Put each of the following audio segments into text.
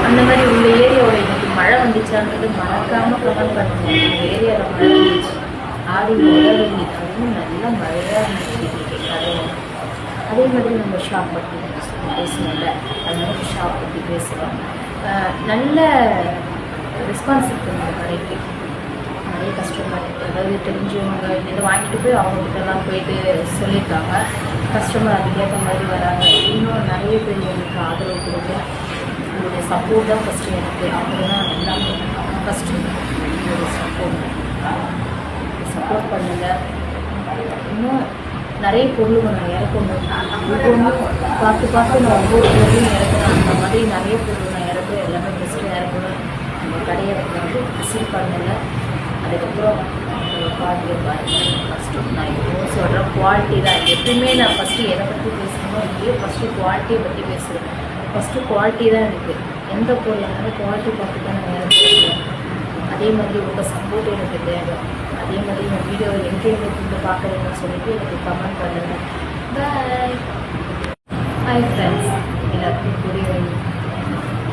அந்த மாதிரி உங்கள் ஏரியாவில் இன்னைக்கு மழை வந்துச்சான்றது மறக்காமல் கமெண்ட் பண்ணுங்க. எங்கள் ஏரியாவில் மழை வந்துச்சு. ஆடி முதல் இன்னைக்கு நல்லா மழையாக இருந்துச்சு இன்னைக்கு கடையில். அதே மாதிரி நம்ம ஷாப் பற்றி பேசணும்ல, அதனால ஷாப் பற்றி பேசுகிறோம். நல்ல ரெஸ்பான்ஸ் இருக்குது இந்த கடைக்கு. நிறைய கஸ்டமர், அதாவது தெரிஞ்சவங்க இதை வாங்கிட்டு போய் அவங்ககிட்டலாம் போயிட்டு சொல்லியிருக்காங்க. கஸ்டமர் அதுக்கேற்ற மாதிரி வராங்க. இன்னும் நிறைய பேர் எனக்கு ஆதரவு கொடுங்க. உங்களுடைய சப்போர்ட் தான் ஃபஸ்ட்டு எனக்கு. அவங்க தான் எல்லாமே ஃபஸ்ட்டு உங்களுடைய சப்போர்ட் பண்ணுங்கள். இன்னும் நிறைய பொருளுங்க நான் இறக்கணும். ஒவ்வொன்றும் பார்த்து நான் ஒவ்வொரு பொருளையும் இறக்கணும். அந்த மாதிரி நிறைய பொருள் நான் இறக்குவேன். எல்லாமே ஃபஸ்ட்டு இறக்கணும். நம்ம கடையை வந்து விசிட் பண்ணுங்கள். அதுக்கப்புறம் குவாலிட்டியை பாருங்கள். ஃபஸ்ட்டு நான் இப்போ சொல்கிற குவாலிட்டி தான். எப்பவுமே நான் ஃபஸ்ட்டு எதை பற்றி பேசணுமோ இல்லையோ ஃபஸ்ட்டு குவாலிட்டியை பற்றி பேசுகிறேன். ஃபஸ்ட்டு குவாலிட்டி தான் எனக்கு. எந்த பொருள் இருந்தாலும் குவாலிட்டி பார்த்து தான் நான் இறக்குவேன். அதே மாதிரி உங்கள் சப்போர்ட் எனக்கு தேவை. அதே மாதிரி இந்த வீடியோ எங்கேருந்து இருந்து பார்க்குறீங்கன்னு சொல்லிட்டு எனக்கு கமெண்ட் பண்ணுங்கள். பாய். ஹாய் ஃப்ரெண்ட்ஸ், எல்லாருக்கும் புரியும்.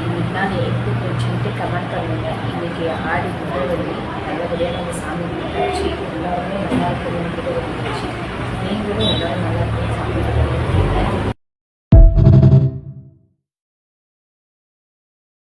இன்றைக்கி நான் எப்படி போச்சுன்ட்டு கமெண்ட் பண்ணுங்கள். இன்றைக்கி ஆடி முதல் நல்லபடியாக நம்ம சாமி கும்பிட்டாச்சு. எல்லாருமே நல்லா இருக்கணும்னு வந்துச்சு. நீங்களும் எல்லோரும் நல்லா இருக்கணும் சாமி